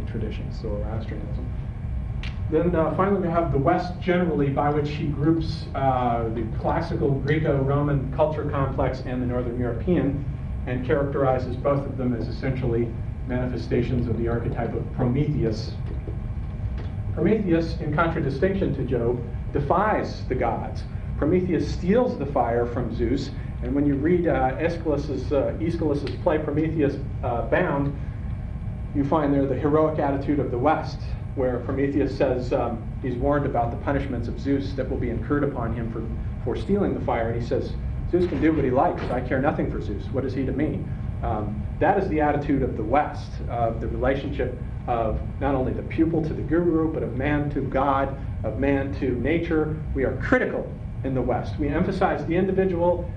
traditions, Zoroastrianism. Then finally we have the West generally, by which he groups the classical Greco-Roman culture complex and the Northern European, and characterizes both of them as essentially manifestations of the archetype of Prometheus. Prometheus, in contradistinction to Jove, defies the gods. Prometheus steals the fire from Zeus, and when you read Aeschylus's play Prometheus Bound, you find there the heroic attitude of the West, where Prometheus says he's warned about the punishments of Zeus that will be incurred upon him for stealing the fire, and he says, Zeus can do what he likes, I care nothing for Zeus, what is he to me? That is the attitude of the West, of the relationship of not only the pupil to the guru, but of man to God, of man to nature. We are critical in the West. We emphasize the individual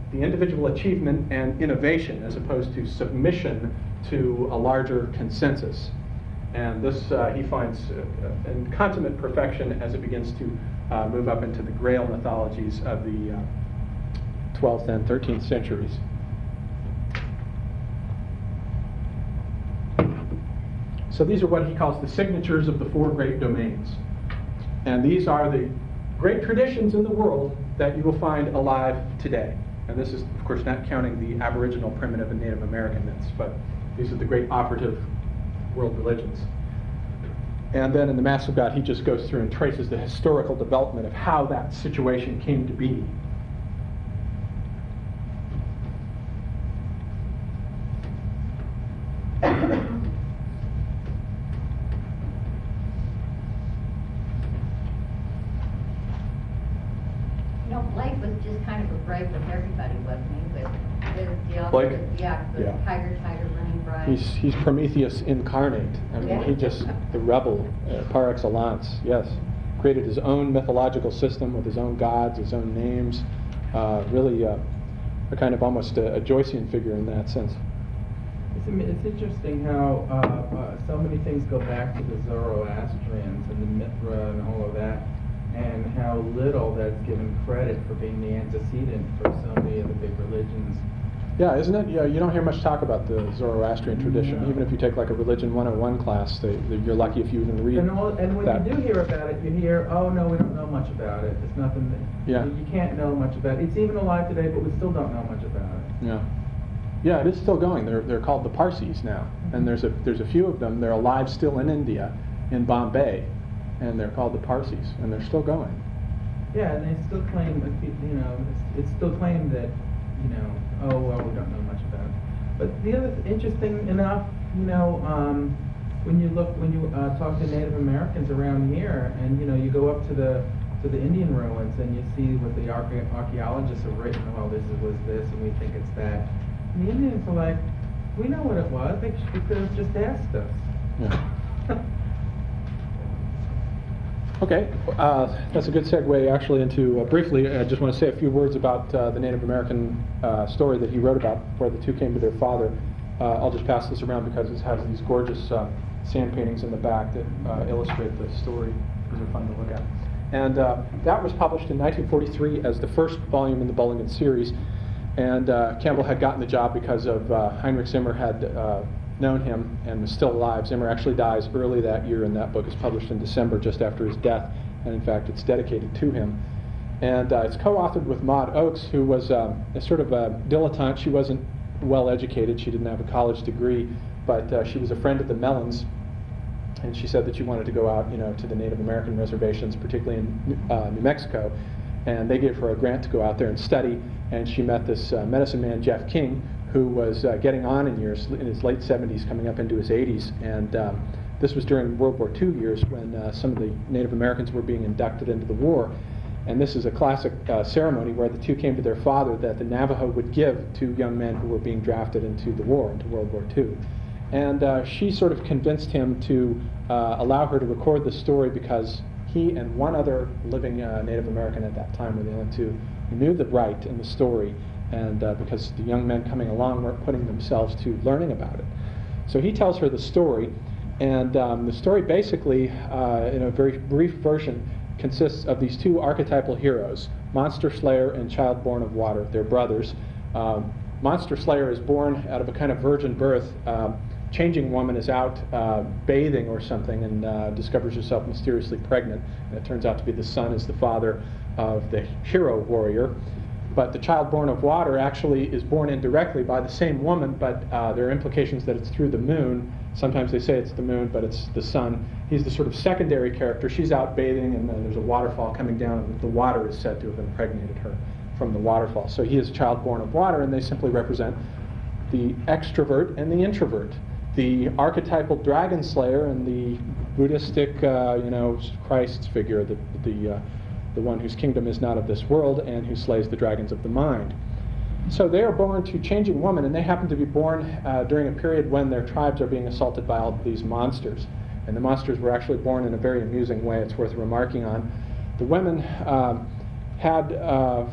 achievement and innovation, as opposed to submission to a larger consensus. And this he finds in consummate perfection as it begins to move up into the Grail mythologies of the 12th and 13th centuries. So these are what he calls the signatures of the four great domains. And these are the great traditions in the world that you will find alive today. And this is, of course, not counting the Aboriginal, primitive, and Native American myths, but these are the great operative world religions. And then in the Mass of God, he just goes through and traces the historical development of how that situation came to be. Blake was just kind of a brave with everybody, wasn't he? With the Blake? The tiger running bright. He's Prometheus incarnate. I mean, he just, the rebel par excellence, yes. Created his own mythological system with his own gods, his own names. Really a kind of almost a Joycean figure in that sense. It's interesting how so many things go back to the Zoroastrians and the Mithra and all of that, and how little that's given credit for being the antecedent for so many of the big religions. Yeah, isn't it? Yeah, you don't hear much talk about the Zoroastrian tradition. No. Even if you take like a Religion 101 class, you're lucky if you even read And when that. you do hear about it, you hear, oh no, we don't know much about it. It's nothing that, Yeah. you can't know much about it. It's even alive today, but we still don't know much about it. Yeah. Yeah, it is still going. They're called the Parsees now, and there's a few of them. They're alive still in India, in Bombay, and they're called the Parsees, and they're still going. Yeah, and they still claim, it's still claimed that, oh well, we don't know much about it. But the other interesting enough, when you talk to Native Americans around here, and you go up to the Indian ruins, and you see what the archaeologists have written. Well, this was this, and we think it's that. And the Indians are like, we know what it was. They could have just asked us. Yeah. Okay, that's a good segue actually into, briefly, I just want to say a few words about the Native American story that he wrote about, where the two came to their father. I'll just pass this around because it has these gorgeous sand paintings in the back that illustrate the story. These are fun to look at. And that was published in 1943 as the first volume in the Bullingham series. And Campbell had gotten the job because of Heinrich Zimmer had known him and was still alive. Zimmer actually dies early that year, and that book is published in December, just after his death, and in fact it's dedicated to him. And it's co-authored with Maud Oakes, who was a sort of a dilettante. She wasn't well educated, she didn't have a college degree, but she was a friend of the Mellons, and she said that she wanted to go out to the Native American reservations, particularly in New Mexico, and they gave her a grant to go out there and study, and she met this medicine man, Jeff King, who was getting on in years, in his late 70s, coming up into his 80s. And this was during World War II years when some of the Native Americans were being inducted into the war. And this is a classic ceremony where the two came to their father that the Navajo would give to young men who were being drafted into the war, into World War II. And she sort of convinced him to allow her to record the story because he and one other living Native American at that time were the only two who knew the right in the story, and because the young men coming along weren't putting themselves to learning about it. So he tells her the story, and the story basically, in a very brief version, consists of these two archetypal heroes, Monster Slayer and Child Born of Water. They're brothers. Monster Slayer is born out of a kind of virgin birth changing woman is out bathing or something and discovers herself mysteriously pregnant. And it turns out to be the son is the father of the hero warrior. But the child born of water actually is born indirectly by the same woman, but there are implications that it's through the moon. Sometimes they say it's the moon, but it's the sun. He's the sort of secondary character. She's out bathing, and then there's a waterfall coming down, and the water is said to have impregnated her from the waterfall. So he is a child born of water, and they simply represent the extrovert and the introvert, the archetypal dragon slayer and the Buddhistic, Christ's figure, the one whose kingdom is not of this world and who slays the dragons of the mind. So they are born to changing woman, and they happen to be born during a period when their tribes are being assaulted by all of these monsters. And the monsters were actually born in a very amusing way. It's worth remarking on. The women had,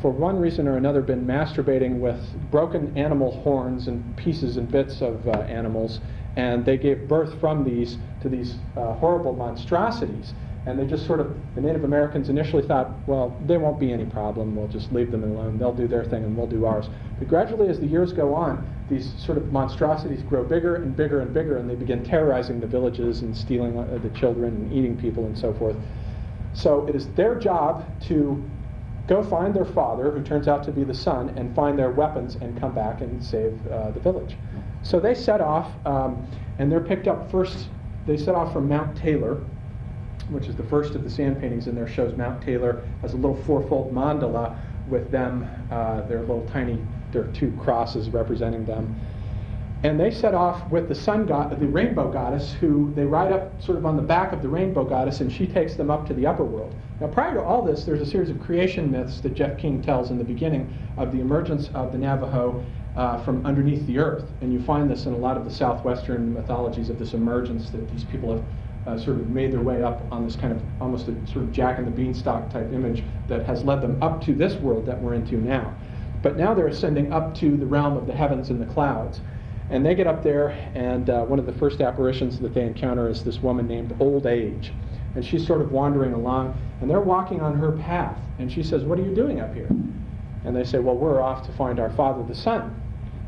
for one reason or another, been masturbating with broken animal horns and pieces and bits of animals, and they gave birth from these to these horrible monstrosities. And they just the Native Americans initially thought, well, there won't be any problem, we'll just leave them alone, they'll do their thing and we'll do ours. But gradually as the years go on, these sort of monstrosities grow bigger and bigger and bigger, and they begin terrorizing the villages and stealing the children and eating people and so forth. So it is their job to go find their father, who turns out to be the son, and find their weapons and come back and save the village. So they set off, and they're picked up first. They set off from Mount Taylor, which is the first of the sand paintings in there, shows Mount Taylor as a little fourfold mandala with them, their little tiny, there are two crosses representing them. And they set off with the sun god, the rainbow goddess, who they ride up sort of on the back of the rainbow goddess, and she takes them up to the upper world. Now, prior to all this, there's a series of creation myths that Jeff King tells in the beginning of the emergence of the Navajo from underneath the earth. And you find this in a lot of the southwestern mythologies of this emergence, that these people have sort of made their way up on this kind of almost a sort of Jack and the Beanstalk type image that has led them up to this world that we're into now. But now they're ascending up to the realm of the heavens and the clouds. And they get up there, and one of the first apparitions that they encounter is this woman named Old Age. And she's sort of wandering along, and they're walking on her path. And she says, "What are you doing up here?" And they say, "Well, we're off to find our father, the sun."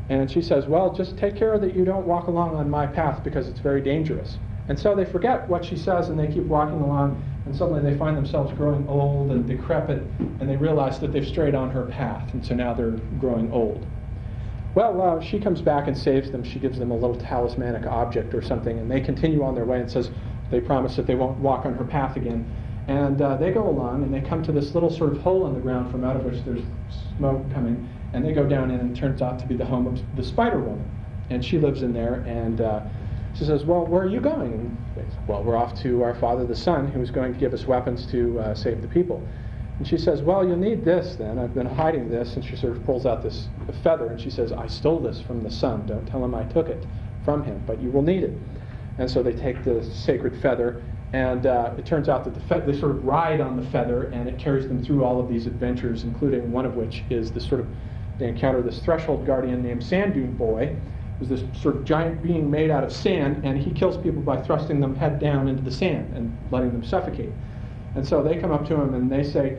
And she says, "Well, just take care that you don't walk along on my path, because it's very dangerous." And so they forget what she says, and they keep walking along, and suddenly they find themselves growing old and decrepit, and they realize that they've strayed on her path, and so now they're growing old. Well, she comes back and saves them. She gives them a little talismanic object or something, and they continue on their way and says they promise that they won't walk on her path again. And they go along, and they come to this little sort of hole in the ground from out of which there's smoke coming, and they go down in, and it turns out to be the home of the Spider Woman. And she lives in there, and she says, "Well, where are you going?" And they say, "Well, we're off to our father, the sun, who's going to give us weapons to save the people." And she says, "Well, you'll need this then. I've been hiding this." And she sort of pulls out this feather, and she says, "I stole this from the sun. Don't tell him I took it from him, but you will need it." And so they take the sacred feather, and it turns out that they sort of ride on the feather, and it carries them through all of these adventures, including one of which is this sort of, they encounter this threshold guardian named Sand Dune Boy, who's this sort of giant being made out of sand, and he kills people by thrusting them head down into the sand and letting them suffocate. And so they come up to him and they say,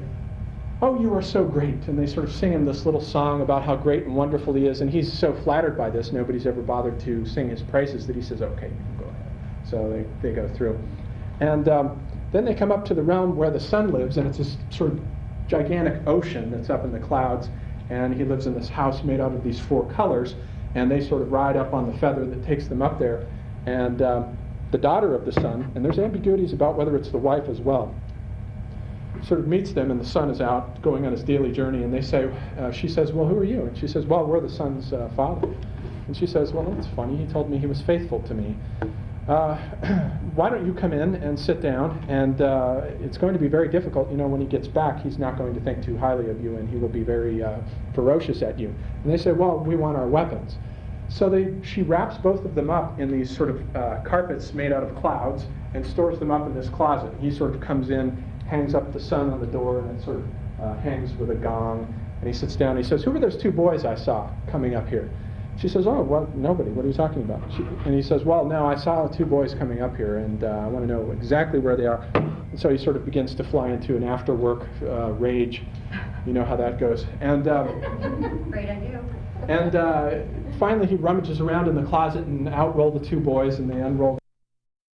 "Oh, you are so great." And they sort of sing him this little song about how great and wonderful he is. And he's so flattered by this, nobody's ever bothered to sing his praises, that he says, "Okay, you can go ahead." So they go through. And then they come up to the realm where the sun lives, and it's this sort of gigantic ocean that's up in the clouds. And he lives in this house made out of these four colors. And they sort of ride up on the feather that takes them up there. And the daughter of the sun, and there's ambiguities about whether it's the wife as well, sort of meets them, and the sun is out going on his daily journey, and they say, she says, "Well, who are you?" And she says, "Well, we're the sun's father." And she says, "Well, that's funny. He told me he was faithful to me. Why don't you come in and sit down, and it's going to be very difficult. You know, when he gets back, he's not going to think too highly of you, and he will be very ferocious at you." And they say, "Well, we want our weapons." So she wraps both of them up in these sort of carpets made out of clouds and stores them up in this closet. He sort of comes in, hangs up the sun on the door, and it sort of hangs with a gong. And he sits down and he says, "Who were those two boys I saw coming up here?" She says, "Oh, well, nobody. What are you talking about?" And he says, "Well, no, I saw two boys coming up here, and I want to know exactly where they are." And so he sort of begins to fly into an after-work rage. You know how that goes. And Afraid I do. And finally he rummages around in the closet and out roll the two boys, and they unroll